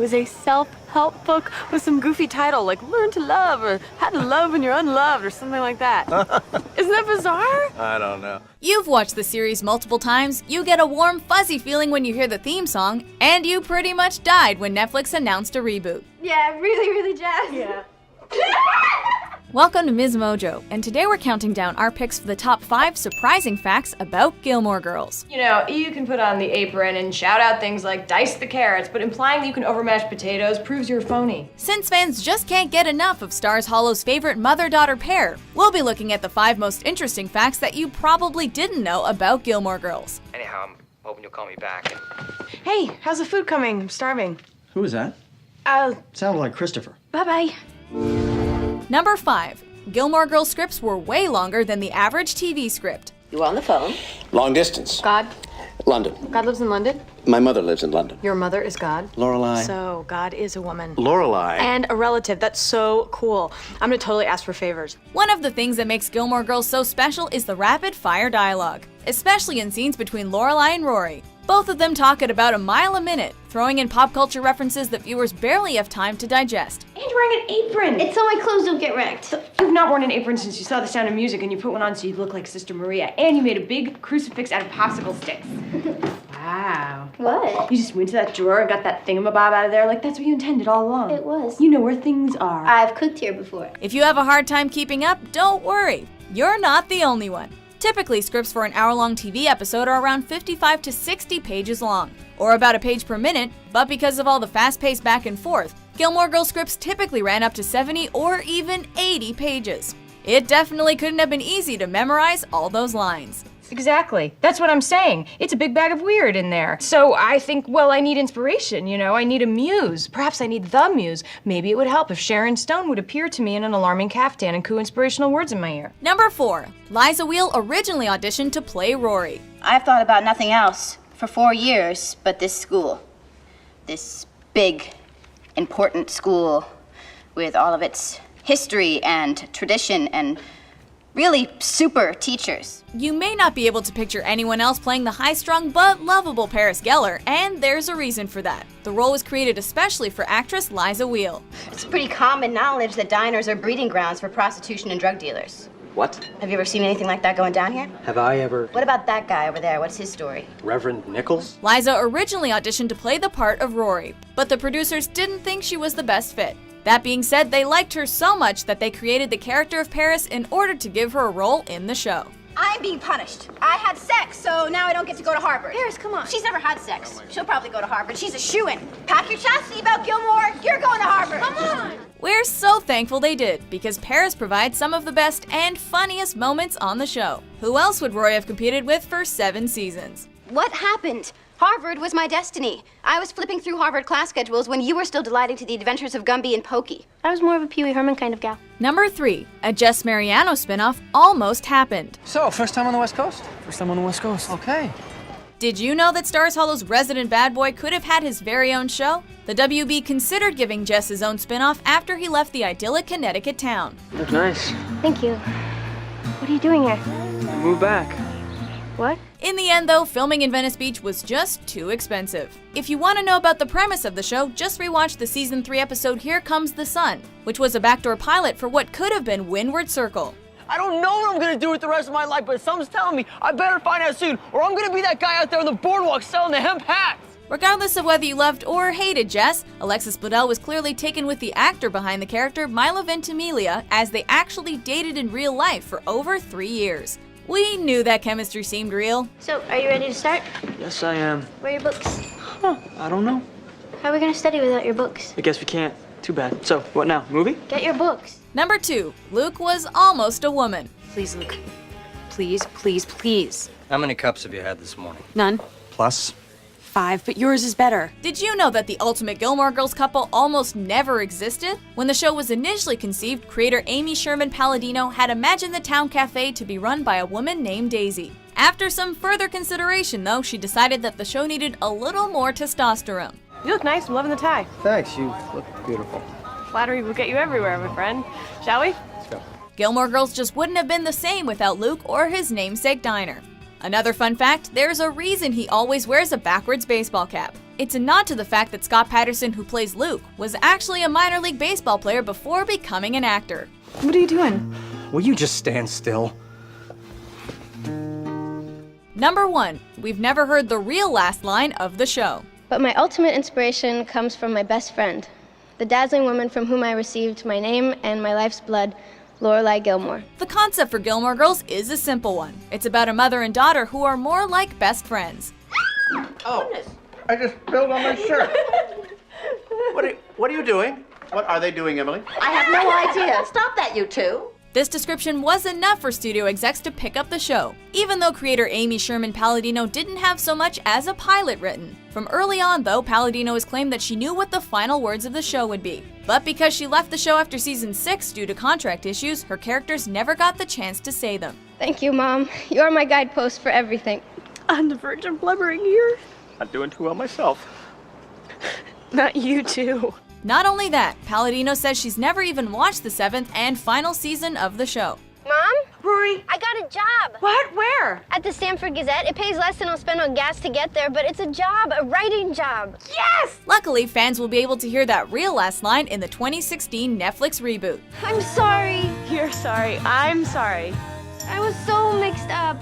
was a self-help book with some goofy title like Learn to Love or How to Love When You're Unloved or something like that. Isn't that bizarre? I don't know. You've watched the series multiple times, you get a warm, fuzzy feeling when you hear the theme song, and you pretty much died when Netflix announced a reboot. Yeah, really jazzed. Yeah. Welcome to Ms. Mojo, and today we're counting down our picks for the top 5 surprising facts about Gilmore Girls. You know, you can put on the apron and shout out things like dice the carrots, but implying that you can overmatch potatoes proves you're a phony. Since fans just can't get enough of Stars Hollow's favorite mother-daughter pair, we'll be looking at the 5 most interesting facts that you probably didn't know about Gilmore Girls. Anyhow, I'm hoping you'll call me back. Hey, how's the food coming? I'm starving. Who is that? Sounded like Christopher. Bye-bye. Number 5. Gilmore Girls scripts were way longer than the average TV script. You were on the phone. Long distance. God. London. God lives in London. My mother lives in London. Your mother is God. Lorelai. So God is a woman. Lorelai. And a relative. That's so cool. I'm gonna totally ask for favors. One of the things that makes Gilmore Girls so special is the rapid-fire dialogue, especially in scenes between Lorelai and Rory. Both of them talk at about a mile a minute, throwing in pop culture references that viewers barely have time to digest. And you're wearing an apron. It's so my clothes don't get wrecked. You've not worn an apron since you saw The Sound of Music, and you put one on so you look like Sister Maria, and you made a big crucifix out of popsicle sticks. Wow. What? You just went to that drawer and got that thingamabob out of there like that's what you intended all along. It was. You know where things are. I've cooked here before. If you have a hard time keeping up, don't worry. You're not the only one. Typically, scripts for an hour-long TV episode are around 55 to 60 pages long, or about a page per minute, but because of all the fast-paced back and forth, Gilmore Girls scripts typically ran up to 70 or even 80 pages. It definitely couldn't have been easy to memorize all those lines. Exactly. That's what I'm saying. It's a big bag of weird in there. So I think, well, I need inspiration, you know? I need a muse. Perhaps I need the muse. Maybe it would help if Sharon Stone would appear to me in an alarming caftan and coo inspirational words in my ear. Number 4. Liza Wheel originally auditioned to play Rory. I've thought about nothing else for 4 years but this school. This big, important school with all of its history and tradition and really super teachers. You may not be able to picture anyone else playing the high-strung but lovable Paris Geller, and there's a reason for that. The role was created especially for actress Liza Wheel. It's pretty common knowledge that diners are breeding grounds for prostitution and drug dealers. What? Have you ever seen anything like that going down here? Have I ever... What about that guy over there? What's his story? Reverend Nichols? Liza originally auditioned to play the part of Rory, but the producers didn't think she was the best fit. That being said, they liked her so much that they created the character of Paris in order to give her a role in the show. I'm being punished. I had sex, so now I don't get to go to Harvard. Paris, come on. She's never had sex. She'll probably go to Harvard. She's a shoo-in. Pack your chastity belt, Gilmore. You're going to Harvard. Come on. We're so thankful they did, because Paris provides some of the best and funniest moments on the show. Who else would Rory have competed with for 7 seasons? What happened? Harvard was my destiny. I was flipping through Harvard class schedules when you were still delighting to the adventures of Gumby and Pokey. I was more of a Pee Wee Herman kind of gal. Number 3. A Jess Mariano spinoff almost happened. So, first time on the West Coast? First time on the West Coast. Okay. Did you know that Stars Hollow's resident bad boy could have had his very own show? The WB considered giving Jess his own spinoff after he left the idyllic Connecticut town. Looks nice. Thank you. What are you doing here? Move back. What? In the end, though, filming in Venice Beach was just too expensive. If you want to know about the premise of the show, just rewatch the season 3 episode Here Comes the Sun, which was a backdoor pilot for what could have been Windward Circle. I don't know what I'm gonna do with the rest of my life, but something's telling me I better find out soon, or I'm gonna be that guy out there on the boardwalk selling the hemp hats. Regardless of whether you loved or hated Jess, Alexis Bledel was clearly taken with the actor behind the character Milo Ventimiglia, as they actually dated in real life for over 3 years. We knew that chemistry seemed real. So, are you ready to start? Yes, I am. Where are your books? Huh, I don't know. How are we gonna study without your books? I guess we can't. Too bad. So, what now? Movie? Get your books. Number 2. Luke was almost a woman. Please, Luke. Please, please, please. How many cups have you had this morning? None. Plus? 5, but yours is better. Did you know that the ultimate Gilmore Girls couple almost never existed? When the show was initially conceived, creator Amy Sherman Palladino had imagined the town cafe to be run by a woman named Daisy. After some further consideration, though, she decided that the show needed a little more testosterone. You look nice. I'm loving the tie. Thanks, you look beautiful. Flattery will get you everywhere, my friend. Shall we? Let's go. Gilmore Girls just wouldn't have been the same without Luke or his namesake diner. Another fun fact, there's a reason he always wears a backwards baseball cap. It's a nod to the fact that Scott Patterson, who plays Luke, was actually a minor league baseball player before becoming an actor. What are you doing? Will you just stand still? Number 1. We've never heard the real last line of the show. But my ultimate inspiration comes from my best friend, the dazzling woman from whom I received my name and my life's blood, Lorelai Gilmore. The concept for Gilmore Girls is a simple one. It's about a mother and daughter who are more like best friends. Oh, I just spilled on my shirt. What are you doing? What are they doing, Emily? I have no idea. Stop that, you two. This description was enough for studio execs to pick up the show, even though creator Amy Sherman Palladino didn't have so much as a pilot written. From early on, though, Palladino has claimed that she knew what the final words of the show would be. But because she left the show after season 6 due to contract issues, her characters never got the chance to say them. Thank you, Mom. You're my guidepost for everything. On the verge of blubbering here. Not doing too well myself. Not you too. Not only that, Palladino says she's never even watched the 7th and final season of the show. Mom? Rory. I got a job. What? Where? At the Stanford Gazette. It pays less than I'll spend on gas to get there, but it's a job, a writing job. Yes! Luckily, fans will be able to hear that real last line in the 2016 Netflix reboot. I'm sorry. You're sorry. I'm sorry. I was so mixed up.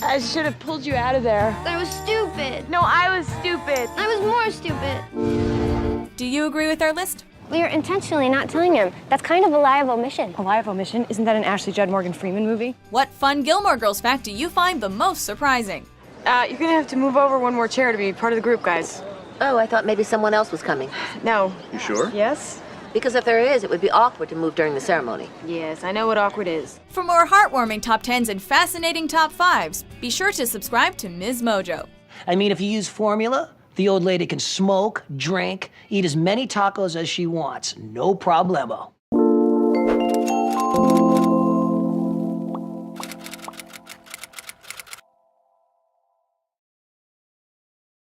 I should have pulled you out of there. I was stupid. No, I was stupid. I was more stupid. Do you agree with our list? We were intentionally not telling him. That's kind of a lie of omission. A lie of omission? Isn't that an Ashley Judd Morgan Freeman movie? What fun Gilmore Girls fact do you find the most surprising? You're gonna have to move over one more chair to be part of the group, guys. Oh, I thought maybe someone else was coming. No. You sure? Yes? Because if there is, it would be awkward to move during the ceremony. Yes, I know what awkward is. For more heartwarming top 10s and fascinating top 5s, be sure to subscribe to Ms. Mojo. I mean, if you use formula, the old lady can smoke, drink, eat as many tacos as she wants. No problemo.